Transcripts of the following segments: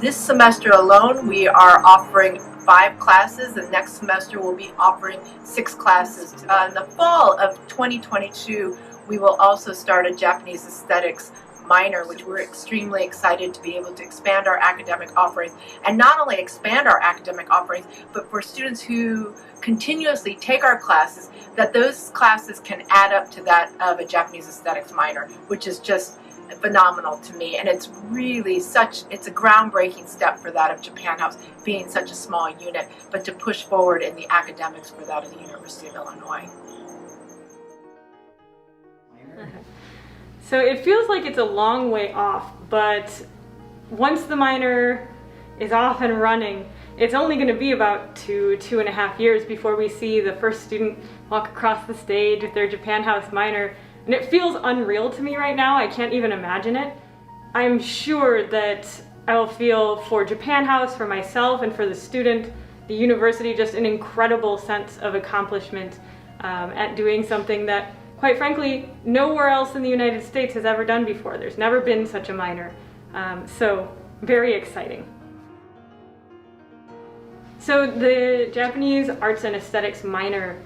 This semester alone, we are offering 5 classes. The next semester we'll be offering 6 classes. In the fall of 2022, we will also start a Japanese aesthetics minor, which we're extremely excited to be able to expand our academic offerings, and not only expand our academic offerings, but for students who continuously take our classes, that those classes can add up to that of a Japanese aesthetics minor, which is just phenomenal to me. And it's really it's a groundbreaking step for that of Japan House being such a small unit, but to push forward in the academics for that of the University of Illinois. So it feels like it's a long way off, but once the minor is off and running, it's only going to be about 2.5 years before we see the first student walk across the stage with their Japan House minor. And it feels unreal to me right now. I can't even imagine it. I'm sure that I will feel for Japan House, for myself, and for the student, the university, just an incredible sense of accomplishment at doing something that, quite frankly, nowhere else in the United States has ever done before. There's never been such a minor. So very exciting. So the Japanese Arts and Aesthetics minor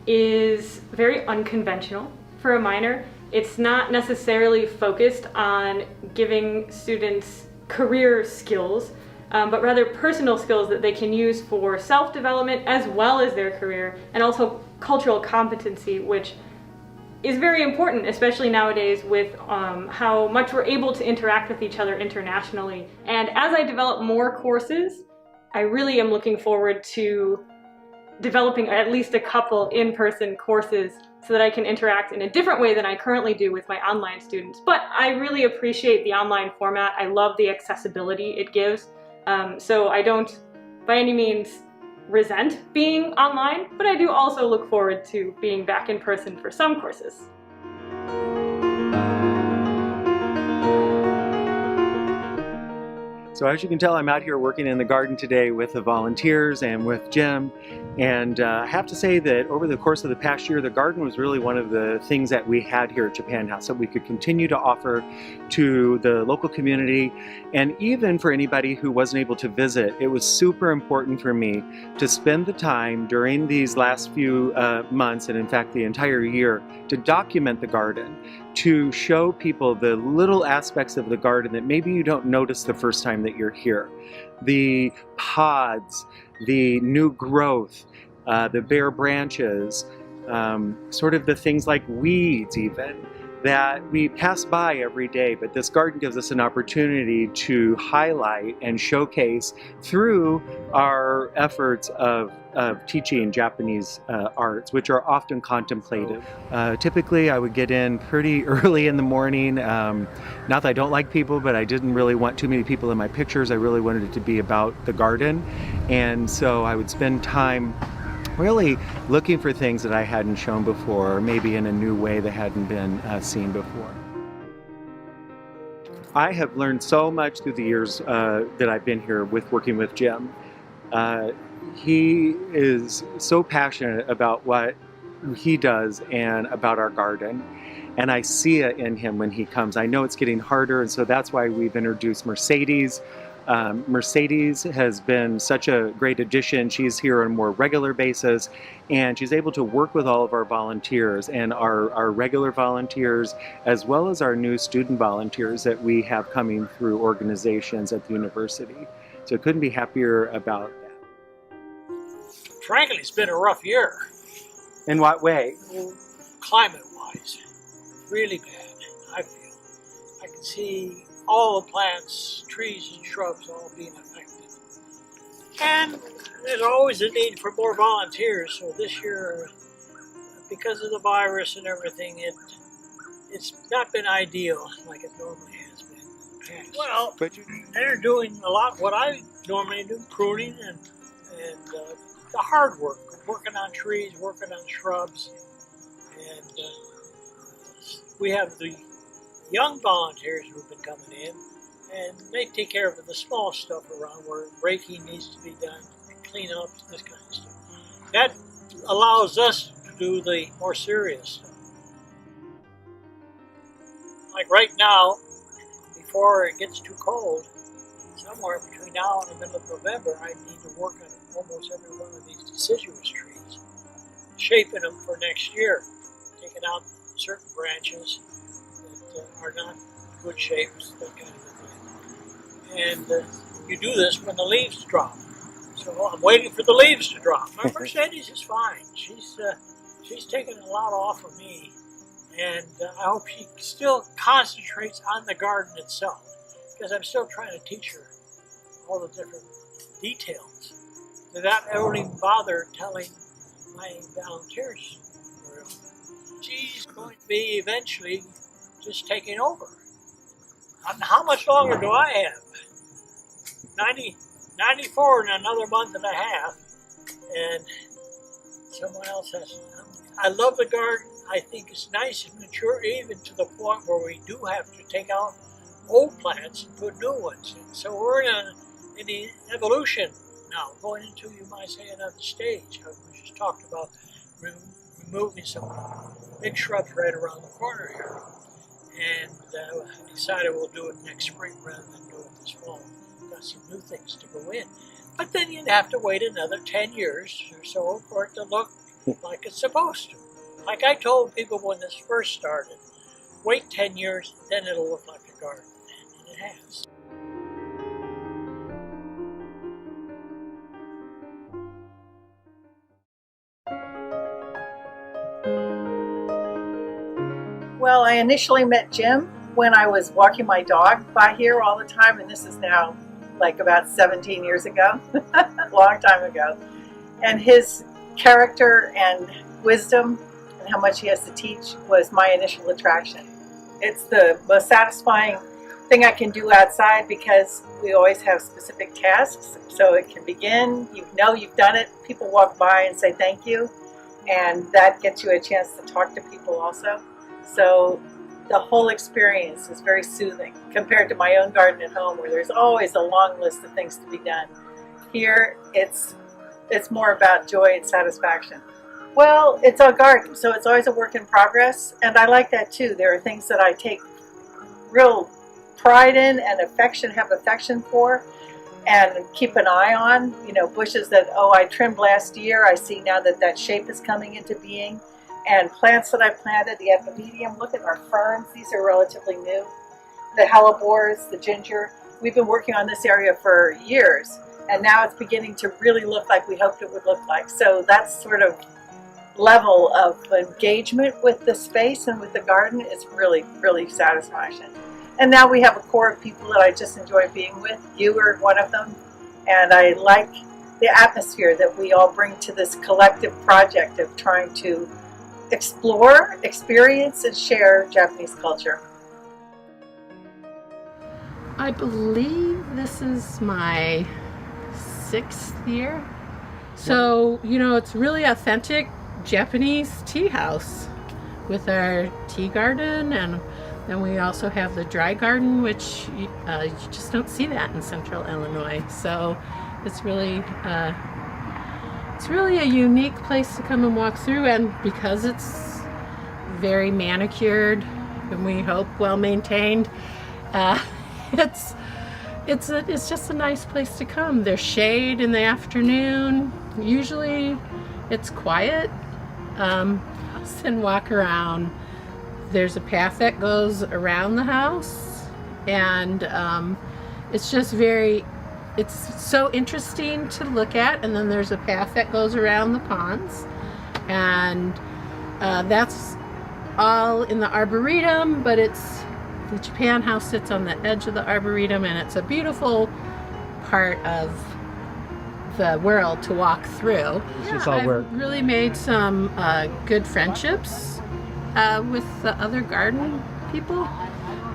is very unconventional for a minor. It's not necessarily focused on giving students career skills, but rather personal skills that they can use for self-development as well as their career, and also cultural competency, which is very important, especially nowadays with how much we're able to interact with each other internationally. And as I develop more courses, I really am looking forward to developing at least a couple in-person courses so that I can interact in a different way than I currently do with my online students. But I really appreciate the online format. I love the accessibility it gives. So I don't by any means resent being online, but I do also look forward to being back in person for some courses. So as you can tell, I'm out here working in the garden today with the volunteers and with Jim. And I have to say that over the course of the past year, the garden was really one of the things that we had here at Japan House that we could continue to offer to the local community. And even for anybody who wasn't able to visit, it was super important for me to spend the time during these last few months, and in fact the entire year, to document the garden, to show people the little aspects of the garden that maybe you don't notice the first time that you're here. The pods, the new growth, the bare branches, sort of the things like weeds even, that we pass by every day, but this garden gives us an opportunity to highlight and showcase through our efforts of teaching Japanese arts, which are often contemplative. Typically I would get in pretty early in the morning. Not that I don't like people, but I didn't really want too many people in my pictures. I really wanted it to be about the garden. And so I would spend time really looking for things that I hadn't shown before, or maybe in a new way that hadn't been seen before. I have learned so much through the years that I've been here with working with Jim. He is so passionate about what he does and about our garden, and I see it in him when he comes. I know it's getting harder, and so that's why we've introduced Mercedes. Mercedes has been such a great addition. She's here on a more regular basis, and she's able to work with all of our volunteers and our regular volunteers, as well as our new student volunteers that we have coming through organizations at the university. So couldn't be happier about that. Frankly, it's been a rough year. In what way? Climate-wise, really bad, I feel. I can see all the plants, trees and shrubs all being affected. And there's always a need for more volunteers, so this year, because of the virus and everything, it's not been ideal like it normally has been in the past. Well, they're doing a lot what I normally do, pruning and the hard work, working on trees, working on shrubs, and we have the young volunteers who've been coming in, and they take care of the small stuff around where raking needs to be done, clean up, this kind of stuff. That allows us to do the more serious stuff. Like right now, before it gets too cold, somewhere between now and the middle of November, I need to work on almost every one of these deciduous trees, shaping them for next year, taking out certain branches that are not good shapes, that kind of a thing. And you do this when the leaves drop. So I'm waiting for the leaves to drop. My Mercedes is fine. She's taken a lot off of me, and I hope she still concentrates on the garden itself, because I'm still trying to teach her all the different details that I don't even bother telling my volunteers. She's going to be eventually just taking over. How much longer do I have? 94 in another month and a half, and someone else has. I love the garden. I think it's nice and mature, even to the point where we do have to take out old plants and put new ones in. So we're in the evolution now, going into, you might say, another stage. We just talked about removing some big shrubs right around the corner here, and I decided we'll do it next spring rather than do it this fall. Got some new things to go in. But then you'd have to wait another 10 years or so for it to look like it's supposed to. Like I told people when this first started, wait 10 years, then it'll look like a garden. And it has. Well, I initially met Jim when I was walking my dog by here all the time, and this is now like about 17 years ago, a long time ago. And his character and wisdom and how much he has to teach was my initial attraction. It's the most satisfying thing I can do outside because we always have specific tasks. So it can begin, you know you've done it, people walk by and say thank you, and that gets you a chance to talk to people also. So the whole experience is very soothing compared to my own garden at home where there's always a long list of things to be done. Here it's more about joy and satisfaction. Well, it's a garden, so it's always a work in progress, and I like that too. There are things that I take real pride in and have affection for and keep an eye on. You know, bushes that, I trimmed last year, I see now that shape is coming into being. And plants that I planted, the epimedium, look at our ferns, these are relatively new. The hellebores, the ginger, we've been working on this area for years, and now it's beginning to really look like we hoped it would look like. So that sort of level of engagement with the space and with the garden is really, really satisfying. And now we have a core of people that I just enjoy being with. You are one of them, and I like the atmosphere that we all bring to this collective project of trying to explore, experience, and share Japanese culture. I believe this is my 6th year. So, it's really authentic Japanese tea house with our tea garden, and then we also have the dry garden, which you just don't see that in central Illinois. So it's really a unique place to come and walk through, and because it's very manicured and we hope well maintained, it's just a nice place to come. There's shade in the afternoon. Usually it's quiet, and walk around. There's a path that goes around the house, and it's so interesting to look at. And then there's a path that goes around the ponds, and that's all in the Arboretum, but the Japan House sits on the edge of the Arboretum, and it's a beautiful part of the world to walk through. I've really made some good friendships with the other garden people,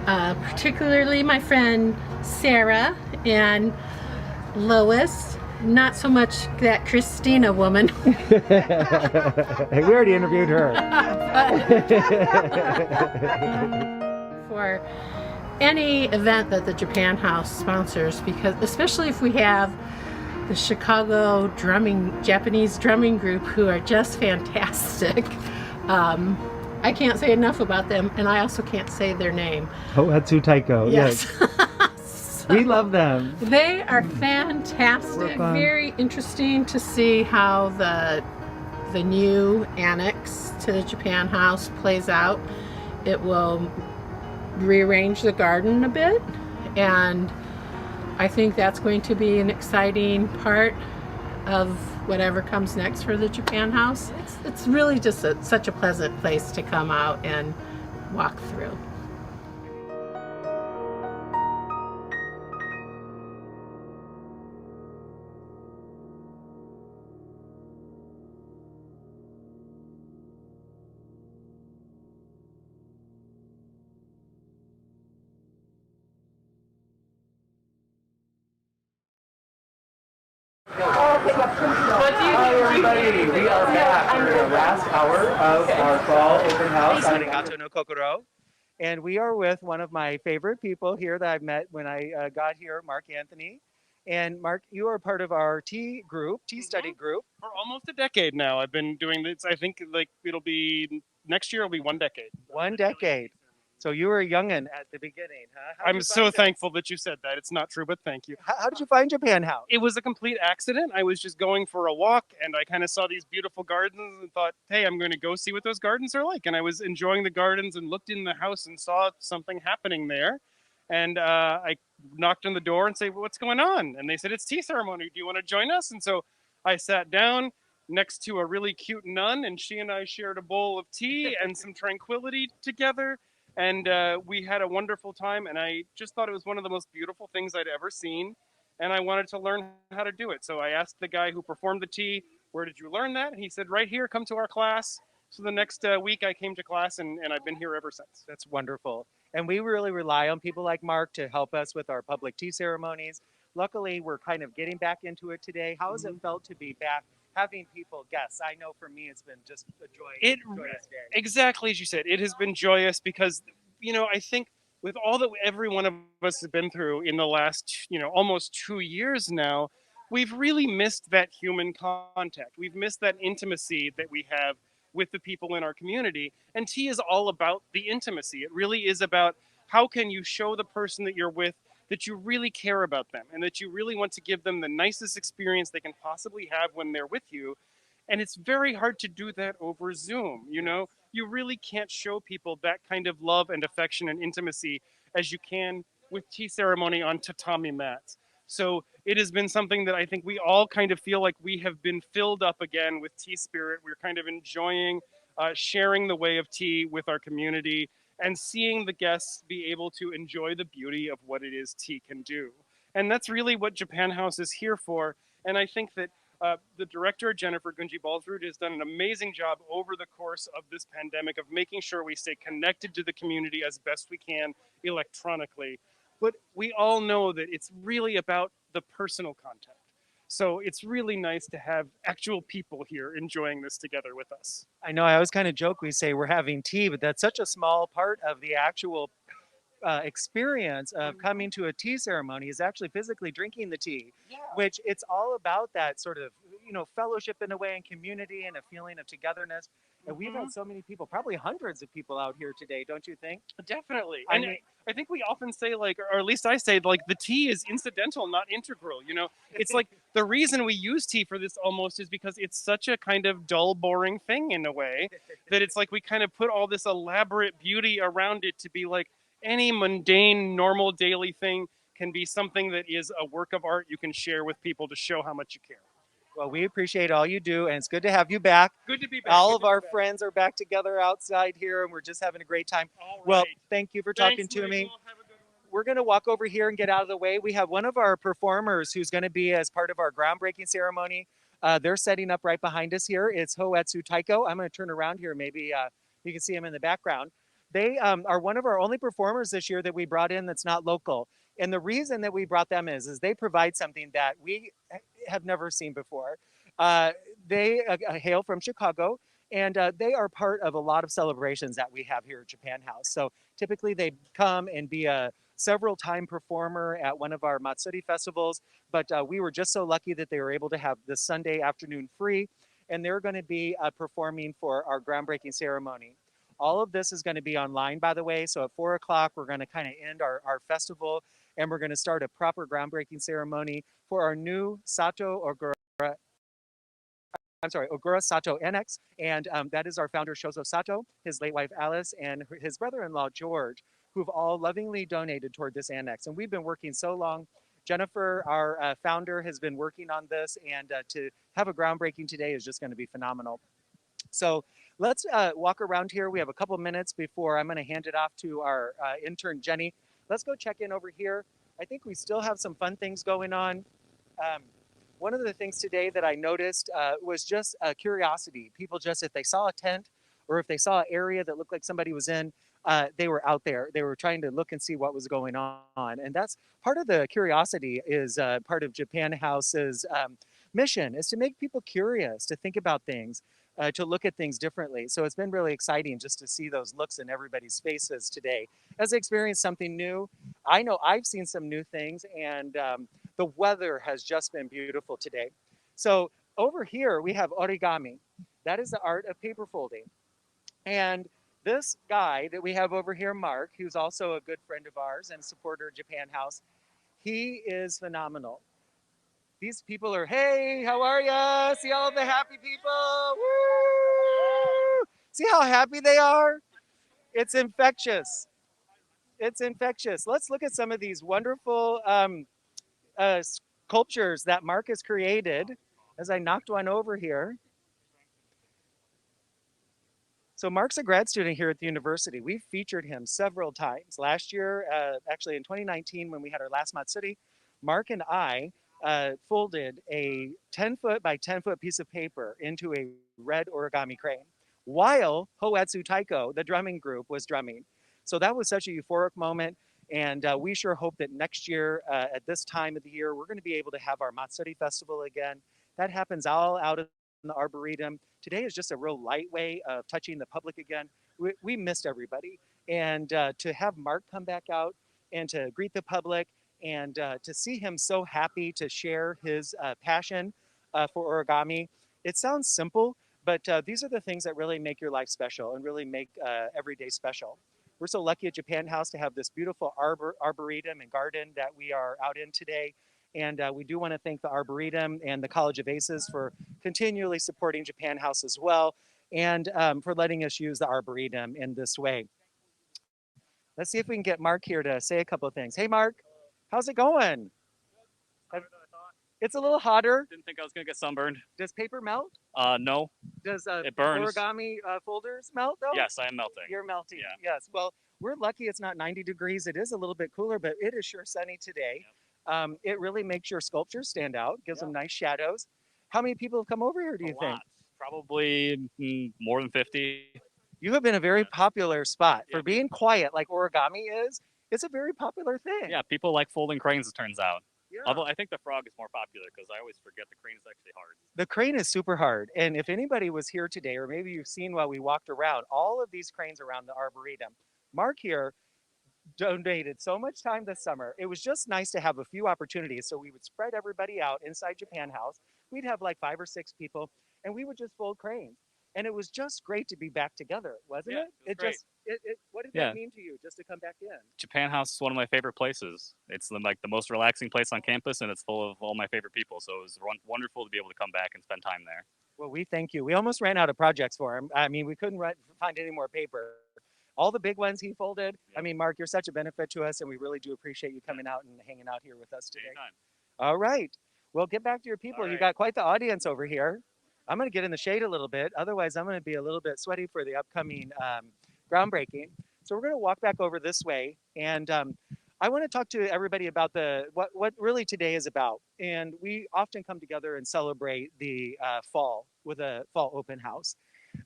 particularly my friend Sarah and Lois. Not so much that Christina woman. We already interviewed her. For any event that the Japan House sponsors, because especially if we have the Chicago Japanese drumming group, who are just fantastic. I can't say enough about them, and I also can't say their name. Hohatsu Taiko, yes. We love them. They are fantastic. Fun. Very interesting to see how the new annex to the Japan House plays out. It will rearrange the garden a bit, and I think that's going to be an exciting part of whatever comes next for the Japan House. It's really just such a pleasant place to come out and walk through. Hi everybody, we are back for the last hour of our fall open house on Arigatou no Kokoro. And we are with one of my favorite people here that I've met when I got here, Mark Anthony. And Mark, you are part of our tea group, tea study group. For almost a decade now. I've been doing this. I think like it'll be next year. It'll be 1 decade. 1 decade. So you were a youngin' at the beginning, huh? How'd I'm you so find it? thankful that you said that. It's not true, but thank you. How did you find Japan House? It was a complete accident. I was just going for a walk and I kind of saw these beautiful gardens and thought, hey, I'm going to go see what those gardens are like. And I was enjoying the gardens and looked in the house and saw something happening there. And I knocked on the door and said, well, what's going on? And they said, it's tea ceremony. Do you want to join us? And so I sat down next to a really cute nun, and she and I shared a bowl of tea and some tranquility together. And we had a wonderful time, and I just thought it was one of the most beautiful things I'd ever seen, and I wanted to learn how to do it. So I asked the guy who performed the tea, where did you learn that? And he said, right here, come to our class. So the next week I came to class, and I've been here ever since. That's wonderful. And we really rely on people like Mark to help us with our public tea ceremonies. Luckily, we're kind of getting back into it today. How has it felt to be back, having people guests? I know for me, it's been just a joyous day. Exactly as you said, it has been joyous because, you know, I think with all that every one of us has been through in the last, almost 2 years now, we've really missed that human contact. We've missed that intimacy that we have with the people in our community. And tea is all about the intimacy. It really is about how can you show the person that you're with that you really care about them and that you really want to give them the nicest experience they can possibly have when they're with you. And it's very hard to do that over Zoom. You really can't show people that kind of love and affection and intimacy as you can with tea ceremony on tatami mats. So it has been something that I think we all kind of feel like we have been filled up again with tea spirit. We're kind of enjoying sharing the way of tea with our community and seeing the guests be able to enjoy the beauty of what it is tea can do. And that's really what Japan House is here for. And I think that the director, Jennifer Gunji-Ballsrud, has done an amazing job over the course of this pandemic of making sure we stay connected to the community as best we can electronically. But we all know that it's really about the personal contact. So it's really nice to have actual people here enjoying this together with us. I know I always kind of joke, we say we're having tea, but that's such a small part of the actual experience of coming to a tea ceremony is actually physically drinking the tea, which it's all about that sort of, fellowship in a way and community and a feeling of togetherness. And we've had so many people, probably hundreds of people out here today, don't you think? Definitely. I And mean- I think we often say, or at least I say, the tea is incidental, not integral. It's like the reason we use tea for this almost is because it's such a kind of dull, boring thing in a way that it's like we kind of put all this elaborate beauty around it to be like any mundane, normal, daily thing can be something that is a work of art you can share with people to show how much you care. Well, we appreciate all you do, and it's good to have you back. Good to be back. All Good of to be our back. friends are back together outside here, and we're just having a great time. All Well, right. thank you for talking Thanks, to me. Michael. Have a good one. We're going to walk over here and get out of the way. We have one of our performers who's going to be as part of our groundbreaking ceremony. They're setting up right behind us here. It's Houyse Taiko. I'm going to turn around here. Maybe you can see them in the background. They are one of our only performers this year that we brought in that's not local. And the reason that we brought them is they provide something that we have never seen before. They hail from Chicago, and they are part of a lot of celebrations that we have here at Japan House. So typically they come and be a several-time performer at one of our Matsuri festivals, but we were just so lucky that they were able to have this Sunday afternoon free, and they're going to be performing for our groundbreaking ceremony. All of this is going to be online, by the way, so at 4 o'clock we're going to kind of end our festival, and we're going to start a proper groundbreaking ceremony for our new Ogura Sato Annex, and that is our founder Shozo Sato, his late wife Alice, and his brother-in-law George, who've all lovingly donated toward this annex. And we've been working so long. Jennifer, our founder, has been working on this, and to have a groundbreaking today is just going to be phenomenal. So let's walk around here. We have a couple minutes before I'm going to hand it off to our intern Jenny. Let's go check in over here. I think we still have some fun things going on. One of the things today that I noticed was just a curiosity. People just, if they saw a tent or if they saw an area that looked like somebody was in, they were out there. They were trying to look and see what was going on. And that's part of the curiosity is part of Japan House's mission is to make people curious, to think about things, to look at things differently. So it's been really exciting just to see those looks in everybody's faces today. As they experience something new, I know I've seen some new things, and the weather has just been beautiful today. So over here we have origami. That is the art of paper folding. And this guy that we have over here, Mark, who's also a good friend of ours and supporter of Japan House, he is phenomenal. These people are, hey, how are ya? See all the happy people? Woo! See how happy they are? It's infectious. It's infectious. Let's look at some of these wonderful sculptures that Mark has created. As I knocked one over here. So Mark's a grad student here at the university. We've featured him several times. Last year, actually in 2019, when we had our last Matsuri, Mark and I folded a 10-foot by 10-foot piece of paper into a red origami crane while Houyse Taiko, the drumming group, was drumming. So that was such a euphoric moment. And we sure hope that next year, at this time of the year, we're going to be able to have our Matsuri Festival again. That happens all out in the Arboretum. Today is just a real light way of touching the public again. We missed everybody. And to have Mark come back out and to greet the public and to see him so happy to share his passion for origami. It sounds simple, but these are the things that really make your life special and really make every day special. We're so lucky at Japan House to have this beautiful arboretum and garden that we are out in today. And we do want to thank the Arboretum and the College of Aces for continually supporting Japan House as well, and for letting us use the Arboretum in this way. Let's see if we can get Mark here to say a couple of things. Hey, Mark, how's it going? It's a little hotter. Didn't think I was gonna get sunburned. Does paper melt? No. Does it burns. origami folders melt though? Yes, I am melting. You're melting. Yeah. Yes. Well, we're lucky it's not 90 degrees. It is a little bit cooler, but it is sure sunny today. Yep. It really makes your sculptures stand out, gives them nice shadows. How many people have come over here, do you think? Probably more than 50. You have been a very popular spot. For being quiet like origami is, it's a very popular thing. Yeah, people like folding cranes, it turns out. Yeah. Although I think the frog is more popular because I always forget the crane is actually hard. The crane is super hard. And if anybody was here today, or maybe you've seen while we walked around, all of these cranes around the Arboretum, Mark here donated so much time this summer. It was just nice to have a few opportunities. So we would spread everybody out inside Japan House. We'd have like 5 or 6 people and we would just fold cranes. And it was just great to be back together, wasn't it? It was great. What did that mean to you just to come back in? Japan House is one of my favorite places. It's like the most relaxing place on campus and it's full of all my favorite people. So it was wonderful to be able to come back and spend time there. Well, we thank you. We almost ran out of projects for him. I mean, we couldn't find any more paper. All the big ones he folded. I mean, Mark, you're such a benefit to us, and we really do appreciate you coming out and hanging out here with us today. Anytime. All right. Well, get back to your people. You got quite the audience over here. I'm going to get in the shade a little bit. Otherwise, I'm going to be a little bit sweaty for the upcoming groundbreaking. So we're going to walk back over this way. And I want to talk to everybody about what really today is about. And we often come together and celebrate the fall with a fall open house.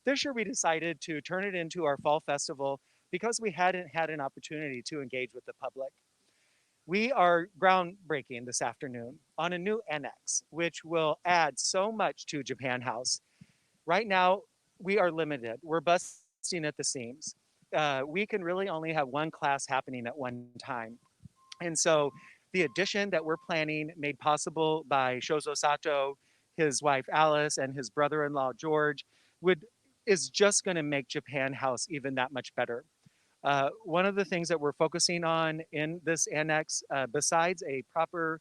This year we decided to turn it into our fall festival because we hadn't had an opportunity to engage with the public. We are groundbreaking this afternoon on a new annex, which will add so much to Japan House. Right now, we are limited. We're busting at the seams. We can really only have one class happening at one time. And so the addition that we're planning, made possible by Shozo Sato, his wife Alice, and his brother-in-law George, is just going to make Japan House even that much better. One of the things that we're focusing on in this annex, besides a proper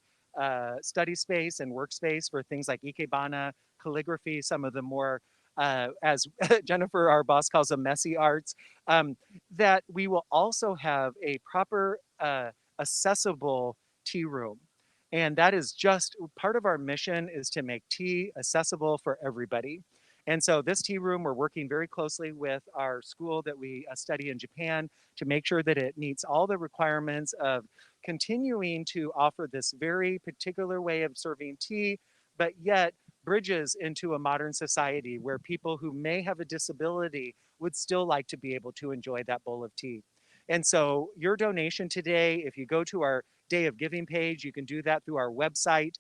study space and workspace for things like ikebana, calligraphy, some of the more, as Jennifer, our boss, calls them messy arts, that we will also have a proper accessible tea room. And that is just part of our mission, is to make tea accessible for everybody. And so this tea room, we're working very closely with our school that we study in Japan to make sure that it meets all the requirements of continuing to offer this very particular way of serving tea, but yet bridges into a modern society where people who may have a disability would still like to be able to enjoy that bowl of tea. And so your donation today, if you go to our Day of Giving page, you can do that through our website.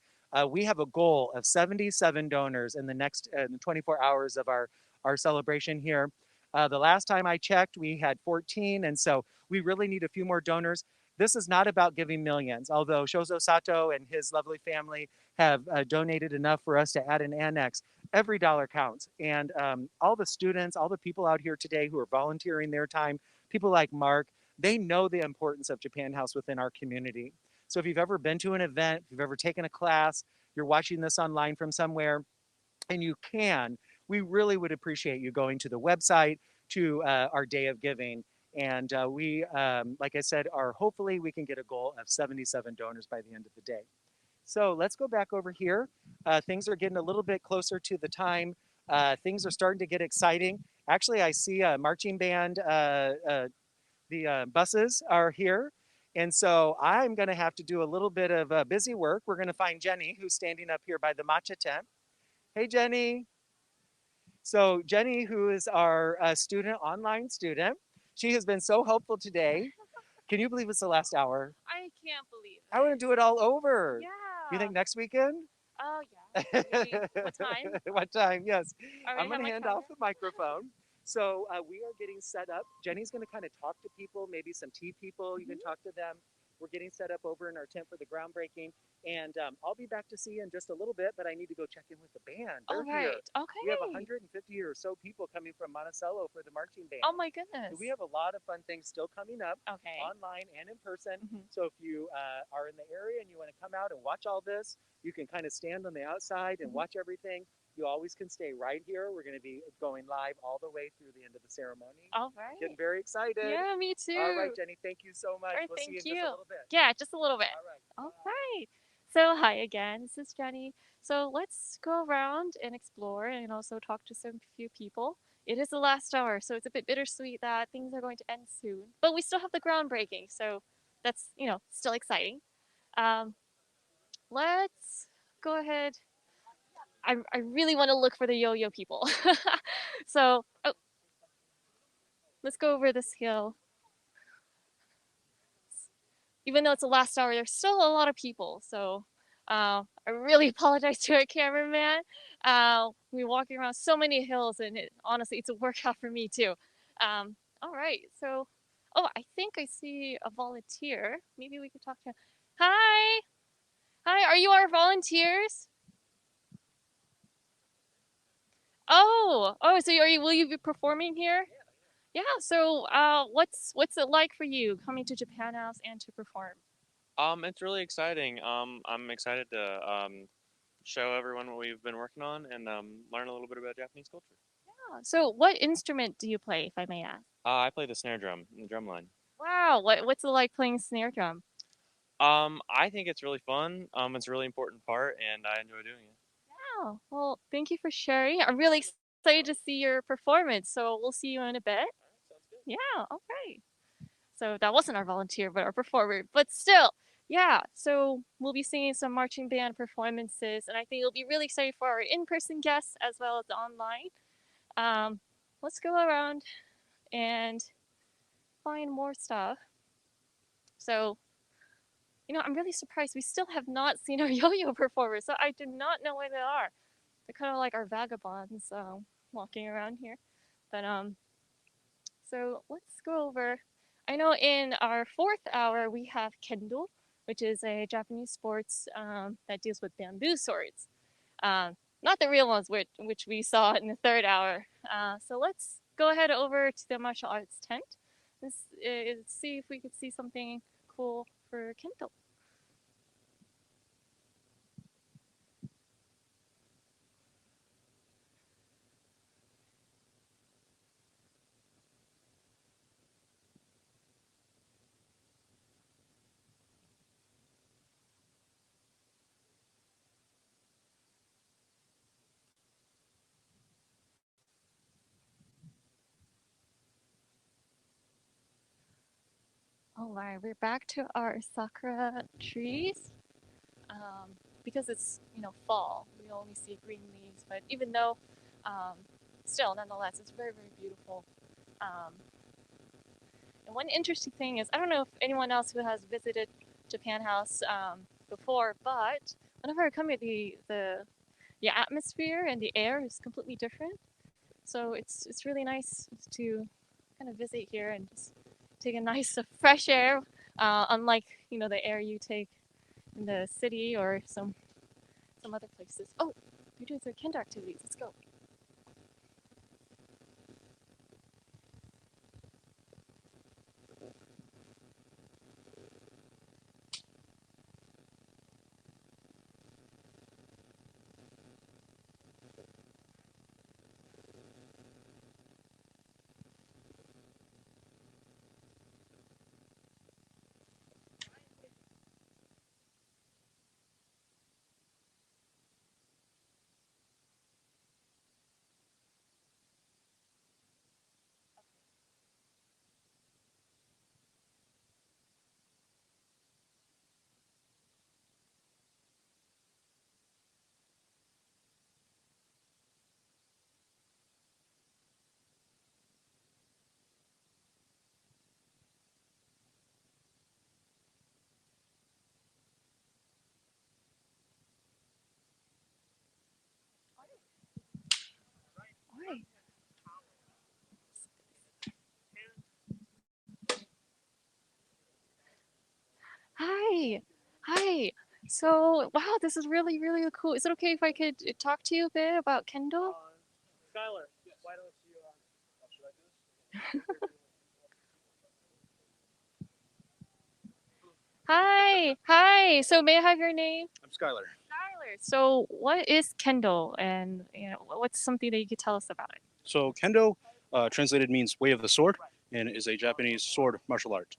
We have a goal of 77 donors in the next 24 hours of our celebration here. The last time I checked, we had 14, and so we really need a few more donors. This is not about giving millions, although Shozo Sato and his lovely family have donated enough for us to add an annex. Every dollar counts, and all the students, all the people out here today who are volunteering their time, people like Mark, they know the importance of Japan House within our community. So if you've ever been to an event, if you've ever taken a class, you're watching this online from somewhere, and you can, we really would appreciate you going to the website, to our Day of Giving. And we, like I said, are hopefully we can get a goal of 77 donors by the end of the day. So let's go back over here. Things are getting a little bit closer to the time. Things are starting to get exciting. Actually, I see a marching band. The buses are here. And so I'm going to have to do a little bit of busy work. We're going to find Jenny, who's standing up here by the matcha tent. Hey, Jenny. So Jenny, who is our student, online student, she has been so helpful today. Can you believe it's the last hour? I can't believe it. I want to do it all over. Yeah. You think next weekend? Oh, yeah. Maybe. What time? What time? Yes. Already I'm going to have my hand calendar. off the microphone. So we are getting set up. Jenny's going to kind of talk to people, maybe some tea people. You can talk to them. We're getting set up over in our tent for the groundbreaking. And I'll be back to see you in just a little bit, but I need to go check in with the band. They're All right. here. Okay. We have 150 or so people coming from Monticello for the marching band. Oh, my goodness. So we have a lot of fun things still coming up, Okay. online and in person. Mhm. So if you are in the area and you want to come out and watch all this, you can kind of stand on the outside and watch everything. You always can stay right here. We're going to be going live all the way through the end of the ceremony. All right. Getting very excited. Yeah, me too. All right, Jenny, thank you so much. All right, We'll see you thank in just a little bit. Yeah, just a little bit. All right. All right. So, hi again. This is Jenny. So, let's go around and explore and also talk to some few people. It is the last hour, so it's a bit bittersweet that things are going to end soon. But we still have the groundbreaking, so that's, still exciting. Let's go ahead. I really want to look for the yo-yo people. So, let's go over this hill. Even though it's the last hour, there's still a lot of people. So I really apologize to our cameraman. We're walking around so many hills, and honestly, it's a workout for me too. All right, so, I think I see a volunteer. Maybe we could talk to him. Hi. Hi, are you our volunteers? Oh, so will you be performing here? Yeah, so what's it like for you coming to Japan House and to perform? It's really exciting. I'm excited to show everyone what we've been working on and learn a little bit about Japanese culture. Yeah, so what instrument do you play, if I may ask? I play the snare drum in the drum line. Wow, what's it like playing snare drum? I think it's really fun. It's a really important part, and I enjoy doing it. Wow, well, thank you for sharing. I'm really excited to see your performance, so we'll see you in a bit. All right, sounds good. Yeah, okay. So that wasn't our volunteer, but our performer. But still, yeah. So we'll be seeing some marching band performances, and I think it'll be really exciting for our in-person guests as well as the online. Let's go around and find more stuff. So, I'm really surprised we still have not seen our yo-yo performers. So I do not know where they are. They're kind of like our vagabonds walking around here. But so let's go over. I know in our 4th hour we have Kendo, which is a Japanese sports that deals with bamboo swords. Not the real ones, which we saw in the 3rd hour. So let's go ahead over to the martial arts tent. see if we could see something cool for Kendo. All right, we're back to our Sakura trees. Because it's fall, we only see green leaves. But even though, still, nonetheless, it's very very beautiful. Um, and one interesting thing is, I don't know if anyone else who has visited Japan House before, but whenever I come here, the atmosphere and the air is completely different. So it's really nice to kind of visit here and just take a nice fresh air, unlike the air you take in the city or some other places. Oh, they're doing some Kendo activities. Let's go. All right. Hi. Hi. So, wow, this is really, really cool. Is it okay if I could talk to you a bit about Kendo? Skylar, why don't you? Hi. Hi. So, may I have your name? I'm Skylar. Tyler. So, what is Kendo, and what's something that you could tell us about it? So Kendo, translated, means way of the sword, and is a Japanese sword martial art.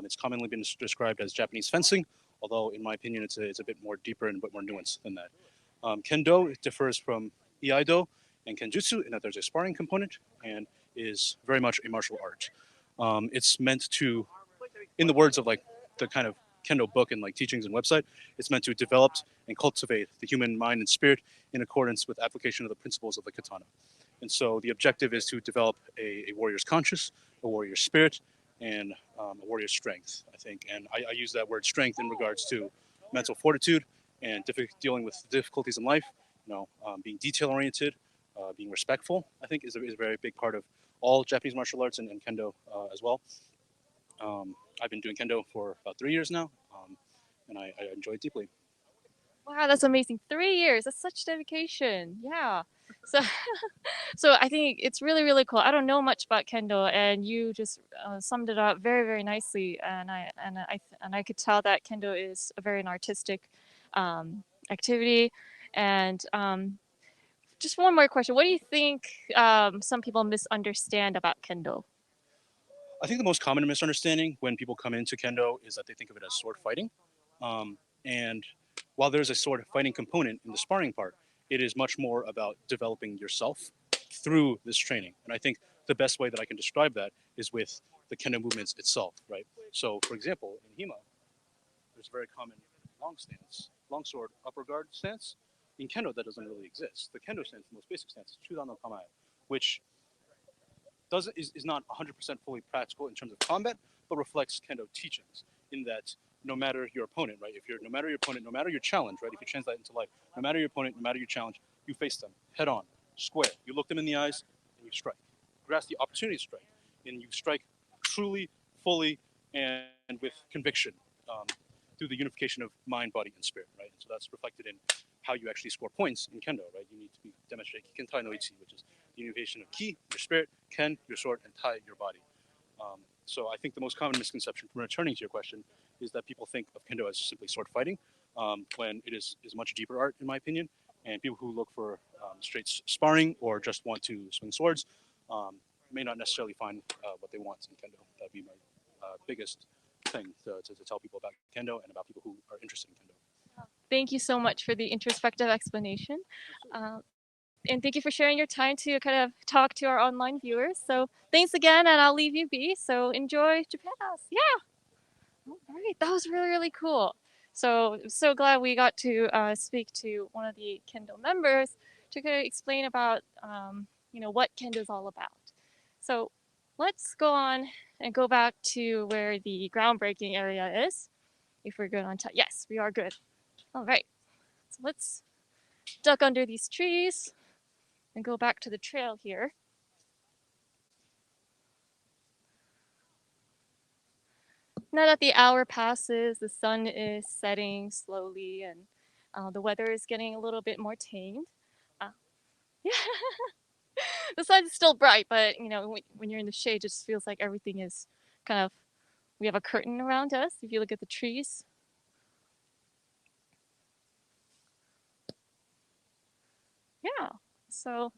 It's commonly been described as Japanese fencing, although in my opinion it's a bit more deeper and a bit more nuanced than that. Kendo differs from Iaido and Kenjutsu in that there's a sparring component and is very much a martial art. It's meant to, in the words of like the kind of Kendo book and like teachings and website, it's meant to develop and cultivate the human mind and spirit in accordance with application of the principles of the katana. And so the objective is to develop a warrior's conscience, a warrior's spirit, and a warrior's strength, I think. And I use that word strength in regards to mental fortitude and dealing with difficulties in life, being detail oriented, being respectful, I think is a very big part of all Japanese martial arts and Kendo as well. I've been doing Kendo for about 3 years now, and I enjoy it deeply. Wow, that's amazing. 3 years. That's such dedication. Yeah. So, so I think it's really, really cool. I don't know much about Kendo, and you just summed it up very, very nicely. And I could tell that Kendo is a very artistic activity. And just one more question: what do you think some people misunderstand about Kendo? I think the most common misunderstanding when people come into Kendo is that they think of it as sword fighting. And while there's a sword fighting component in the sparring part, it is much more about developing yourself through this training. And I think the best way that I can describe that is with the Kendo movements itself, right? So, for example, in Hema, there's a very common long stance, long sword upper guard stance. In Kendo, that doesn't really exist. The Kendo stance, the most basic stance, is Chudan no Kamae, which is not 100% fully practical in terms of combat, but reflects Kendo teachings in that no matter your opponent, right? No matter your opponent, no matter your challenge, right? If you translate into life, no matter your opponent, no matter your challenge, you face them head on, square. You look them in the eyes and you strike. Grasp the opportunity to strike, and you strike truly, fully, and with conviction through the unification of mind, body, and spirit, right? And so that's reflected in how you actually score points in Kendo, right? You need to demonstrate Kikentai no Ichi, which is the unification of ki, your spirit, ken, your sword, and tai, your body. So I think the most common misconception, returning to your question, is that people think of Kendo as simply sword fighting, when it is much deeper art, in my opinion. And people who look for straight sparring or just want to swing swords may not necessarily find what they want in Kendo. That'd be my biggest thing to tell people about Kendo and about people who are interested in Kendo. Thank you so much for the introspective explanation. And thank you for sharing your time to kind of talk to our online viewers. So thanks again, and I'll leave you be. So enjoy Japan House. Yeah. All right. That was really, really cool. So glad we got to speak to one of the Kendo members to kind of explain about, what Kendo is all about. So let's go on and go back to where the groundbreaking area is. If we're good on time. Yes, we are good. All right. So let's duck under these trees and go back to the trail here. Now that the hour passes, the sun is setting slowly, and the weather is getting a little bit more tamed. Yeah, the sun's still bright, but when you're in the shade, it just feels like everything is kind of. We have a curtain around us. If you look at the trees. Yeah. So.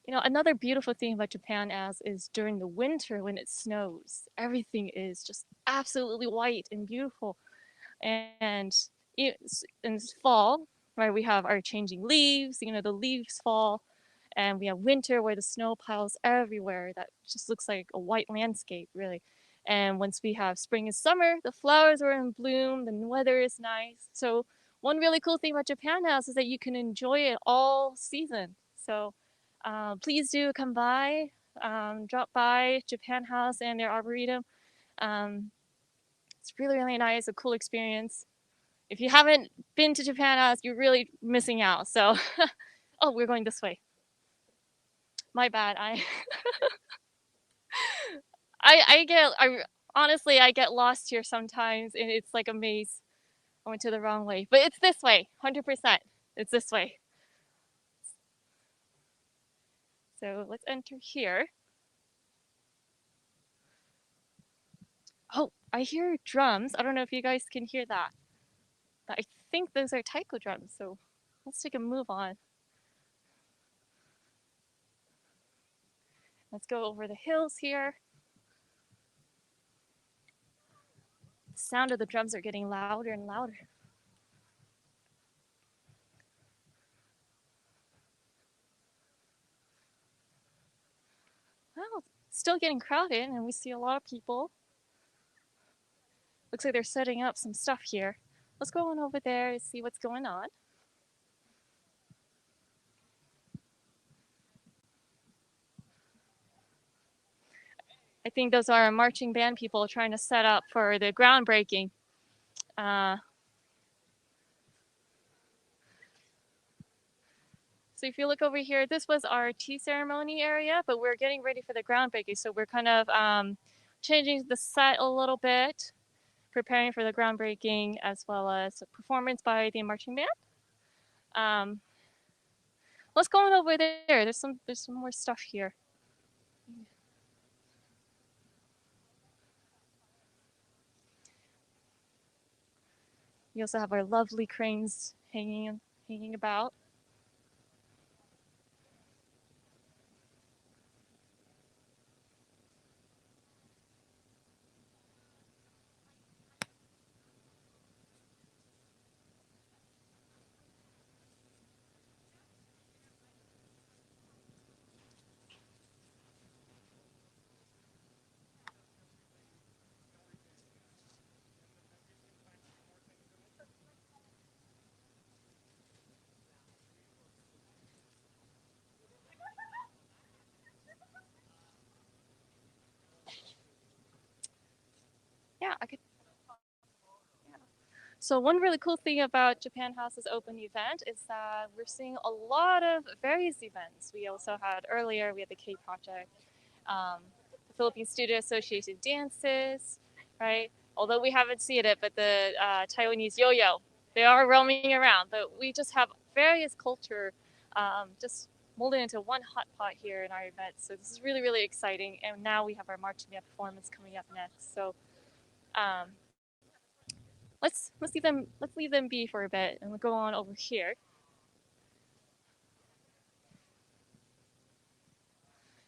Another beautiful thing about Japan is during the winter when it snows, everything is just absolutely white and beautiful. And in fall, right, we have our changing leaves, the leaves fall, and we have winter where the snow piles everywhere. That just looks like a white landscape, really. And once we have spring and summer, the flowers are in bloom, the weather is nice. So one really cool thing about Japan House is that you can enjoy it all season. So please do come by, drop by Japan House and their Arboretum. It's really, really nice, a cool experience. If you haven't been to Japan House, you're really missing out. So, oh, we're going this way. My bad. Honestly, I get lost here sometimes, and it's like a maze. I went to the wrong way, but it's this way, 100%. It's this way. So let's enter here. Oh, I hear drums. I don't know if you guys can hear that. But I think those are taiko drums, so let's take a move on. Let's go over the hills here. The sound of the drums are getting louder and louder. Well, it's still getting crowded, and we see a lot of people. Looks like they're setting up some stuff here. Let's go on over there and see what's going on. I think those are marching band people trying to set up for the groundbreaking. So if you look over here, this was our tea ceremony area, but we're getting ready for the groundbreaking. So we're kind of changing the set a little bit, preparing for the groundbreaking, as well as a performance by the marching band. Let's go on over there. There's some more stuff here. We also have our lovely cranes hanging about. Yeah, I could. Yeah. So one really cool thing about Japan House's open event is that we're seeing a lot of various events. We also had earlier, we had the K Project, the Philippine Studio Association dances, right? Although we haven't seen it, but the Taiwanese yo-yo, they are roaming around. But we just have various culture, just molded into one hot pot here in our event. So this is really, really exciting. And now we have our marching band performance coming up next. So let's leave them be for a bit, and we'll go on over here.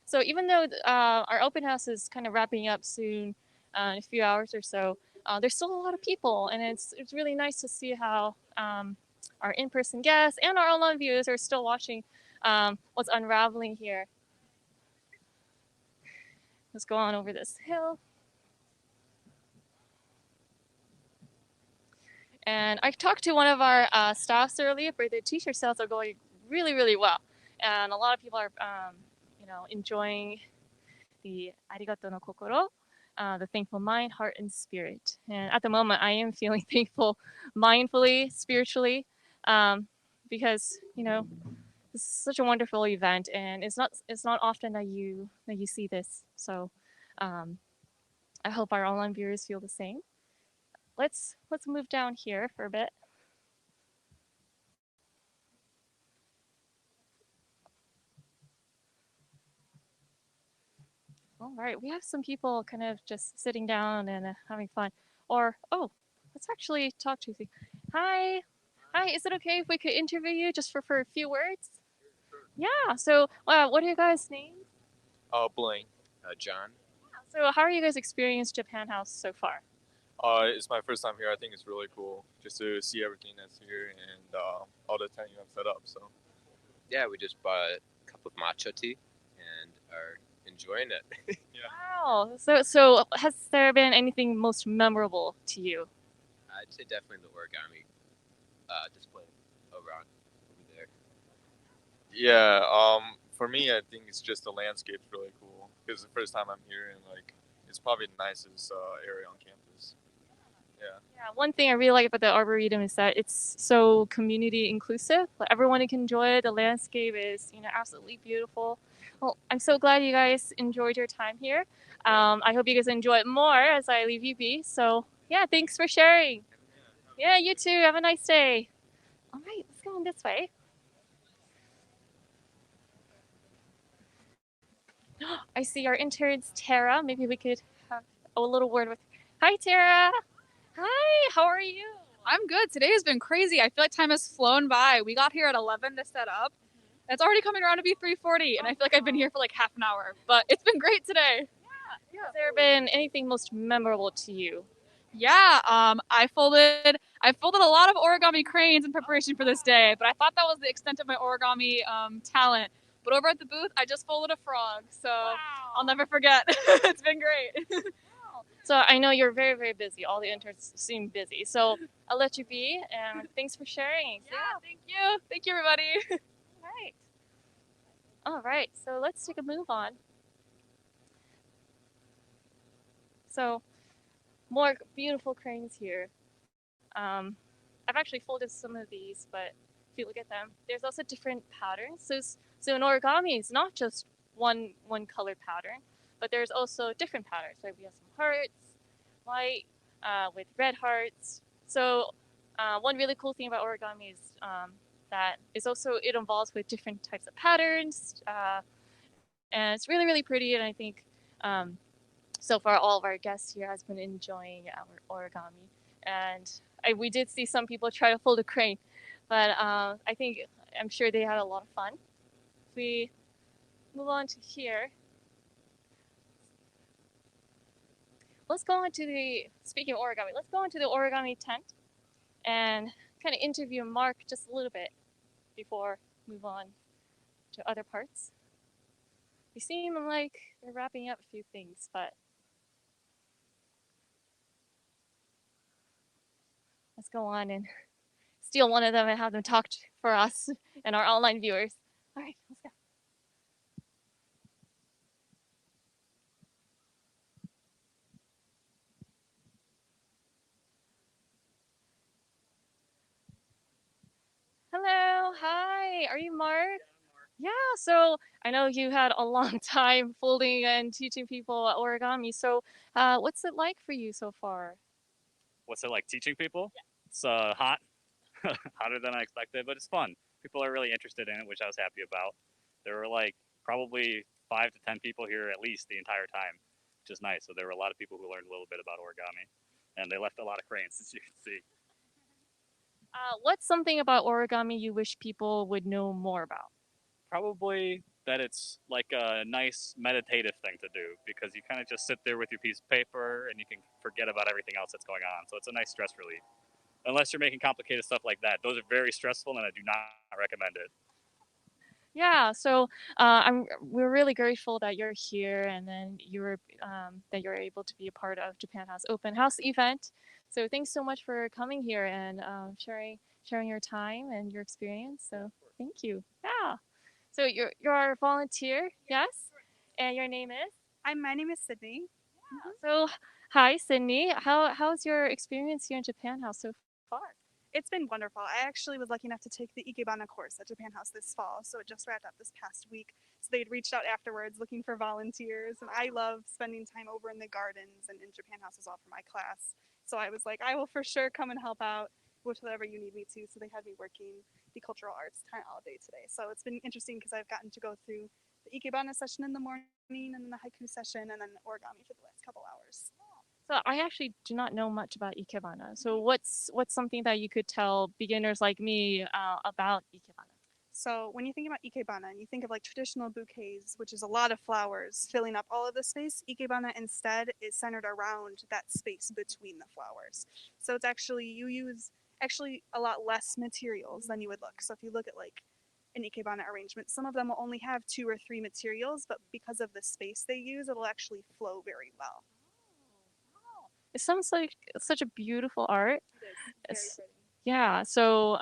So even though our open house is kind of wrapping up soon, in a few hours or so, there's still a lot of people, and it's really nice to see how our in-person guests and our online viewers are still watching what's unraveling here. Let's go on over this hill. And I talked to one of our staffs earlier, but the t-shirt sales are going really, really well. And a lot of people are, enjoying the Arigatou no Kokoro, the thankful mind, heart, and spirit. And at the moment, I am feeling thankful mindfully, spiritually, because, this is such a wonderful event, and it's not often that you see this. So I hope our online viewers feel the same. Let's move down here for a bit. All right, we have some people kind of just sitting down and having fun. Or, oh, let's actually talk to you. Hi, is it okay if we could interview you just for a few words? Yeah, so what are your guys' names? Blaine. John. So how are you guys experiencing Japan House so far? It's my first time here. I think it's really cool just to see everything that's here and all the tent you have set up. So, yeah, we just bought a cup of matcha tea and are enjoying it. yeah. Wow. So has there been anything most memorable to you? I'd say definitely the origami display around over there. Yeah. For me, I think it's just the landscape's really cool because the first time I'm here and it's probably the nicest area on campus. Yeah. Yeah, one thing I really like about the Arboretum is that it's so community inclusive. Like everyone can enjoy it. The landscape is, absolutely beautiful. Well, I'm so glad you guys enjoyed your time here. I hope you guys enjoy it more as I leave you be. So yeah, thanks for sharing. Yeah, you too. Have a nice day. All right, let's go on this way. I see our interns, Tara. Maybe we could have a little word with her. Hi, Tara. Hi, how are you? I'm good. Today has been crazy. I feel like time has flown by. We got here at 11 to set up. It's already coming around to be 3:40, and I feel like I've been here for like half an hour. But it's been great today. Yeah. Has there been anything most memorable to you? Yeah, I folded a lot of origami cranes in preparation for this day, but I thought that was the extent of my origami talent. But over at the booth, I just folded a frog, so wow. I'll never forget. It's been great. So I know you're very, very busy. All the interns seem busy. So I'll let you be, and thanks for sharing. Yeah, thank you. Thank you, everybody. All right, so let's take a move on. So more beautiful cranes here. I've actually folded some of these, but if you look at them, there's also different patterns. So in origami, it's not just one color pattern, but there's also different patterns. Right? We have some hearts, white, with red hearts. So one really cool thing about origami is that is also it involves with different types of patterns, and it's really, really pretty. And I think so far all of our guests here has been enjoying our origami. And we did see some people try to fold a crane, but I'm sure they had a lot of fun. If we move on to here, speaking of origami, let's go into the origami tent and kind of interview Mark just a little bit before we move on to other parts. They seem like they're wrapping up a few things, but let's go on and steal one of them and have them talk for us and our online viewers. All right, let's go. Hello, hi, are you Mark? Yeah, so I know you had a long time folding and teaching people origami. So what's it like for you so far? What's it like teaching people? Yeah. It's hot, hotter than I expected, but it's fun. People are really interested in it, which I was happy about. There were like probably 5 to 10 people here at least the entire time, which is nice. So there were a lot of people who learned a little bit about origami, and they left a lot of cranes, as you can see. What's something about origami you wish people would know more about? Probably that it's like a nice meditative thing to do because you kind of just sit there with your piece of paper and you can forget about everything else that's going on. So it's a nice stress relief. Unless you're making complicated stuff like that. Those are very stressful and I do not recommend it. Yeah, so we're really grateful that you're here and then that you're able to be a part of Japan House Open House event. So thanks so much for coming here and sharing your time and your experience. So thank you. Yeah. So you're a volunteer, yes? And your name is? My name is Sydney. So hi, Sydney. How's your experience here in Japan House so far? It's been wonderful. I actually was lucky enough to take the Ikebana course at Japan House this fall, so it just wrapped up this past week. So they'd reached out afterwards looking for volunteers, and I love spending time over in the gardens and in Japan House as well for my class. So I was like, I will for sure come and help out with whatever you need me to. So they had me working the cultural arts all day today. So it's been interesting because I've gotten to go through the Ikebana session in the morning and then the haiku session and then origami for the last couple hours. So I actually do not know much about Ikebana. So what's something that you could tell beginners like me about Ikebana? So when you think about Ikebana and you think of like traditional bouquets, which is a lot of flowers filling up all of the space, Ikebana instead is centered around that space between the flowers. So it's actually, you use actually a lot less materials than you would look. So if you look at like an Ikebana arrangement, some of them will only have 2 or 3 materials, but because of the space they use, it'll actually flow very well. It sounds like such a beautiful art. It is. Very pretty. Yeah, so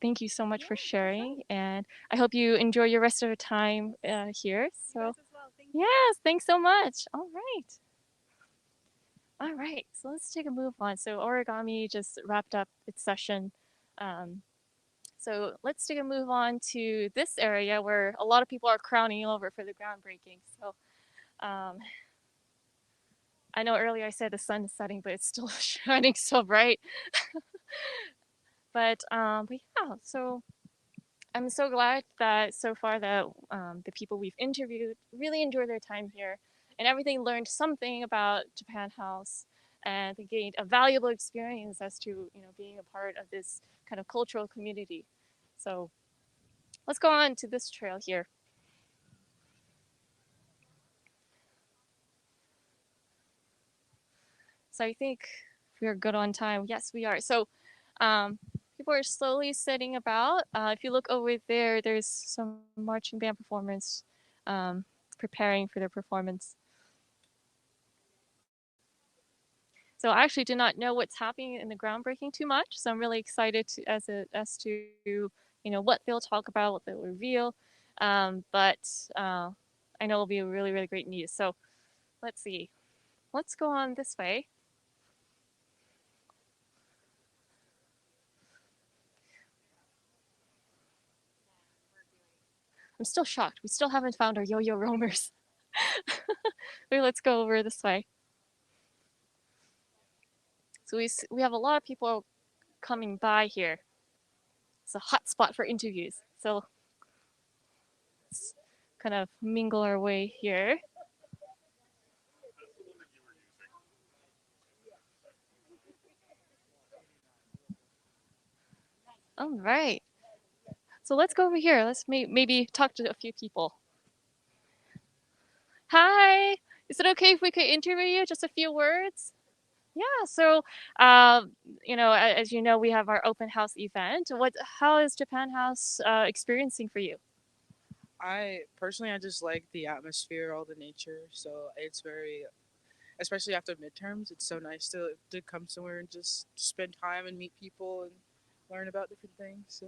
thank you so much for sharing, and I hope you enjoy your rest of your time here. So, yes, thanks so much. All right. So let's take a move on. So origami just wrapped up its session. So let's take a move on to this area where a lot of people are crowning over for the groundbreaking. So I know earlier I said the sun is setting, but it's still shining so bright. But yeah, so I'm so glad that so far that the people we've interviewed really enjoyed their time here and everything learned something about Japan House and they gained a valuable experience as to being a part of this kind of cultural community. So let's go on to this trail here. So I think we are good on time. Yes, we are. So people are slowly setting about. If you look over there, there's some marching band performers preparing for their performance. So I actually do not know what's happening in the groundbreaking too much. So I'm really excited as to what they'll talk about, what they'll reveal. But I know it'll be really, really great news. So let's see. Let's go on this way. I'm still shocked. We still haven't found our yo-yo roamers. Wait, let's go over this way. So we have a lot of people coming by here. It's a hot spot for interviews. So let's kind of mingle our way here. All right. So let's go over here. Let's maybe talk to a few people. Hi. Is it okay if we could interview you? Just a few words? Yeah, so as you know, we have our open house event. How is Japan House experiencing for you? I just like the atmosphere, all the nature. So it's very, especially after midterms, it's so nice to come somewhere and just spend time and meet people and learn about different things. So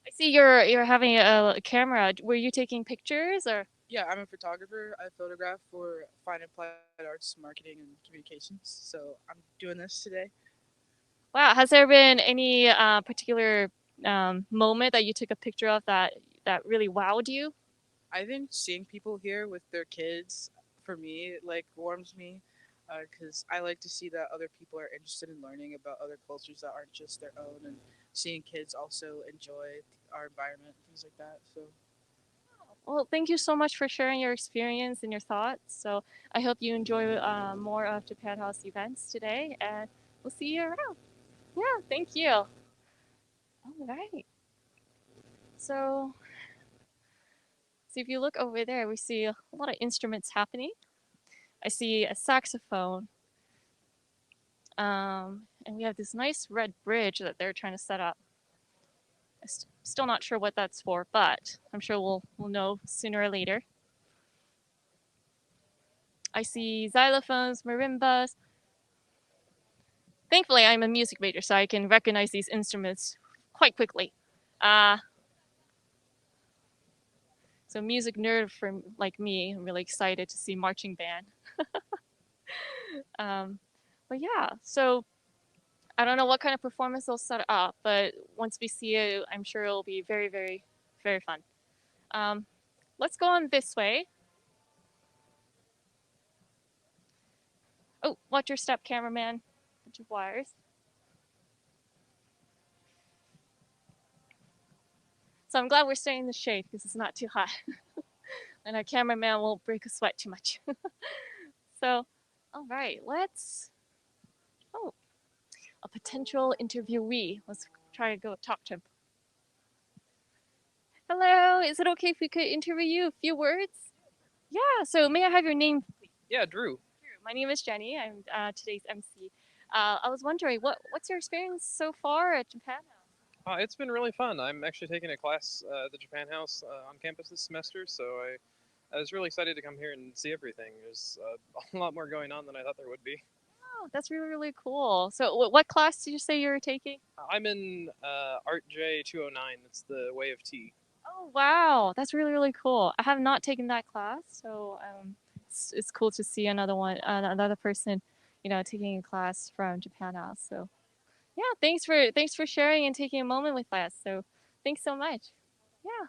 I see you're having a camera. Were you taking pictures or? yeah, I'm a photographer. I photograph for Fine and Applied Arts, Marketing, and Communications. So I'm doing this today. Wow, has there been any particular moment that you took a picture of that really wowed you? I think seeing people here with their kids, for me, it like warms me, because I like to see that other people are interested in learning about other cultures that aren't just their own, and seeing kids also enjoy our environment, things like that. So Well, thank you so much for sharing your experience and your thoughts. So I hope you enjoy more of Japan House events today, and we'll see you around. Yeah, thank you. All right. So, if you look over there, we see a lot of instruments happening. I see a saxophone, and we have this nice red bridge that they're trying to set up. Still not sure what that's for, but I'm sure we'll know sooner or later. I see xylophones, marimbas. Thankfully, I'm a music major, so I can recognize these instruments quite quickly. So music nerd for like me, I'm really excited to see marching band. But yeah, so I don't know what kind of performance they'll set up, but once we see it, I'm sure it'll be very, very, very fun. Let's go on this way. Oh, watch your step, cameraman. Bunch of wires. So I'm glad we're staying in the shade because it's not too hot. And our cameraman won't break a sweat too much. So, all right, oh, a potential interviewee. Let's try to go talk to him. Hello, is it okay if we could interview you a few words? Yeah, so may I have your name, please? Yeah, Drew. Drew. My name is Jenny. I'm today's MC. I was wondering, what's your experience so far at Japan House? It's been really fun. I'm actually taking a class at the Japan House on campus this semester, so I was really excited to come here and see everything. There's a lot more going on than I thought there would be. Oh, that's really, really cool. So what class did you say you were taking? I'm in Art J 209. It's the Way of Tea. Oh, wow. That's really, really cool. I have not taken that class, so it's cool to see another person, taking a class from Japan House. So, yeah, thanks for sharing and taking a moment with us. So, thanks so much. Yeah.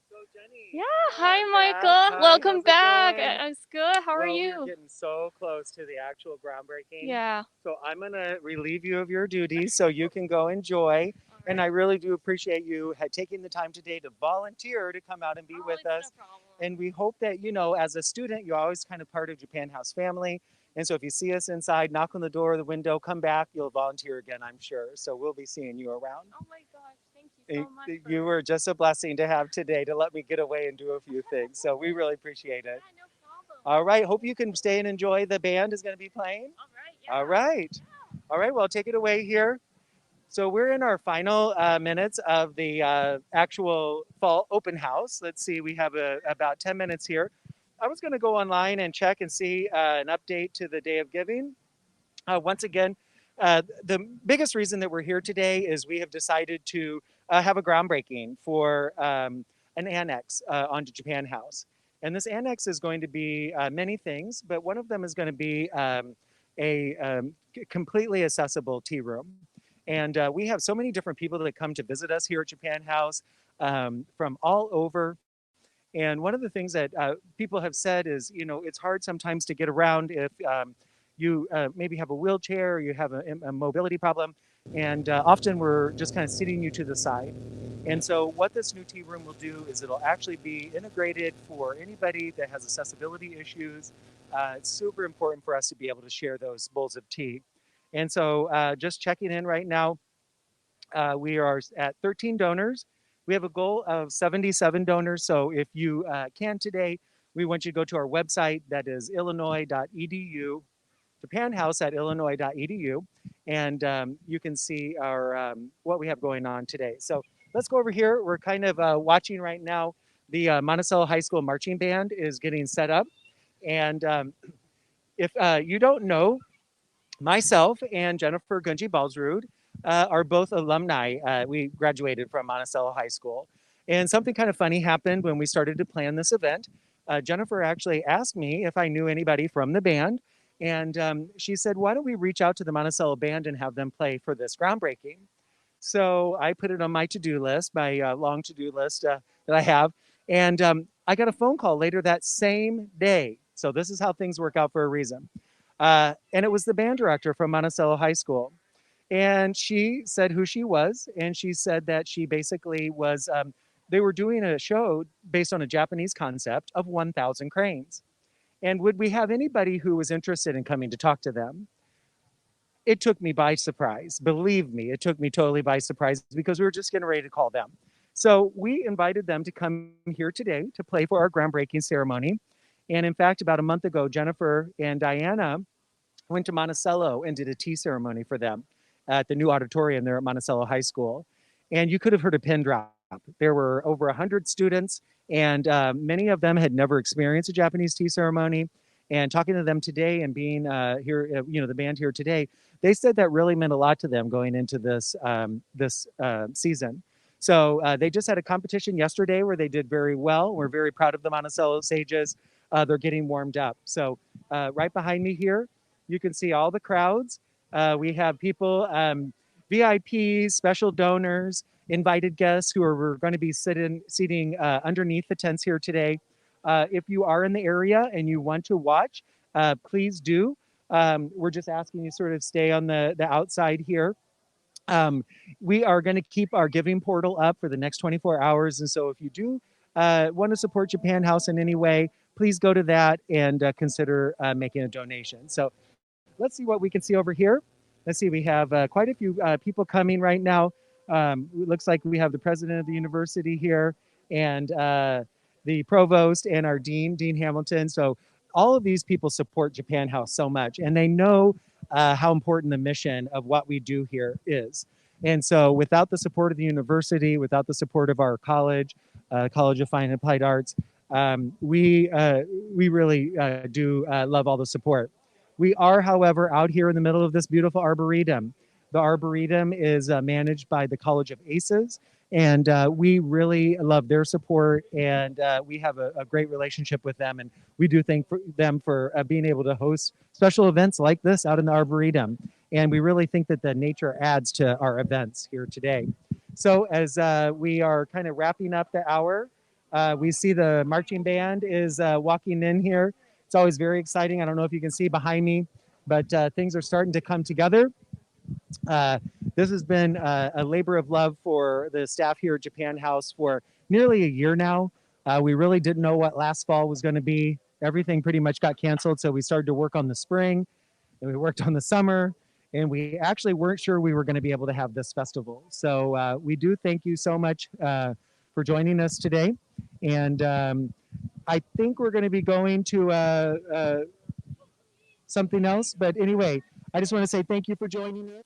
So Jenny. Yeah. Hi, Michael. Hi, Welcome how's it back. going? It's good. How are Well, you? we're getting so close to the actual groundbreaking. Yeah. So I'm going to relieve you of your duties so you can go enjoy. And I really do appreciate you taking the time today to volunteer to come out and be with us. No problem. And we hope that, as a student, you're always kind of part of Japan House family. And so if you see us inside, knock on the door or the window, come back, you'll volunteer again, I'm sure. So we'll be seeing you around. Oh my gosh, thank you so much. You were just a blessing to have today to let me get away and do a few things. So we really appreciate it. Yeah, no problem. All right. Hope you can stay and enjoy. The band is going to be playing. All right. Yeah. All right. Yeah. All right. Well, take it away here. So we're in our final minutes of the actual fall open house. Let's see. We have about 10 minutes here. I was going to go online and check and see an update to the Day of Giving. Once again, the biggest reason that we're here today is we have decided to have a groundbreaking for an annex onto Japan House. And this annex is going to be many things, but one of them is going to be a completely accessible tea room. And we have so many different people that come to visit us here at Japan House from all over. And one of the things that people have said is, it's hard sometimes to get around if you maybe have a wheelchair or you have a mobility problem. And often we're just kind of sitting you to the side. And so what this new tea room will do is it'll actually be integrated for anybody that has accessibility issues. It's super important for us to be able to share those bowls of tea. And so just checking in right now, we are at 13 donors. We have a goal of 77 donors. So if you can today, we want you to go to our website that is illinois.edu, japanhouse@illinois.edu, and you can see our what we have going on today. So let's go over here. We're kind of watching right now. The Monticello High School Marching Band is getting set up. And if you don't know, myself and Jennifer Gunji-Ballsrud are both alumni. We graduated from Monticello High School. And something kind of funny happened when we started to plan this event. Jennifer actually asked me if I knew anybody from the band. And she said, why don't we reach out to the Monticello band and have them play for this groundbreaking? So I put it on my to-do list, my long to-do list that I have. And I got a phone call later that same day. So this is how things work out for a reason. And it was the band director from Monticello High School. And she said who she was. And she said that she basically was they were doing a show based on a Japanese concept of 1,000 cranes. And would we have anybody who was interested in coming to talk to them? It took me by surprise. Believe me, it took me totally by surprise because we were just getting ready to call them. So we invited them to come here today to play for our groundbreaking ceremony. And in fact, about a month ago, Jennifer and Diana went to Monticello and did a tea ceremony for them at the new auditorium there at Monticello High School. And you could have heard a pin drop. There were over 100 students, and many of them had never experienced a Japanese tea ceremony. And talking to them today and being here, the band here today, they said that really meant a lot to them going into this season. So they just had a competition yesterday where they did very well. We're very proud of the Monticello Sages. They're getting warmed up. So right behind me here, you can see all the crowds. We have people, VIPs, special donors, invited guests who are going to be seating underneath the tents here today. If you are in the area and you want to watch, please do. We're just asking you sort of stay on the outside here. We are going to keep our giving portal up for the next 24 hours. And so if you do want to support Japan House in any way, please go to that and consider making a donation. So let's see what we can see over here. Let's see, we have quite a few people coming right now. It looks like we have the president of the university here and the provost and our dean, Dean Hamilton. So all of these people support Japan House so much, and they know how important the mission of what we do here is. And so without the support of the university, without the support of our college, College of Fine and Applied Arts, we really do love all the support. We are, however, out here in the middle of this beautiful arboretum. The arboretum is managed by the College of Aces, and we really love their support, and we have a great relationship with them, and we do thank them for being able to host special events like this out in the arboretum. And we really think that the nature adds to our events here today. So as we are kind of wrapping up the hour, we see the marching band is walking in here. It's always very exciting. I don't know if you can see behind me, but things are starting to come together. This has been a labor of love for the staff here at Japan House for nearly a year now. We really didn't know what last fall was going to be. Everything pretty much got canceled, so we started to work on the spring, and we worked on the summer, and we actually weren't sure we were going to be able to have this festival. So we do thank you so much for joining us today. And I think we're going to be going to something else. But anyway, I just want to say thank you for joining us.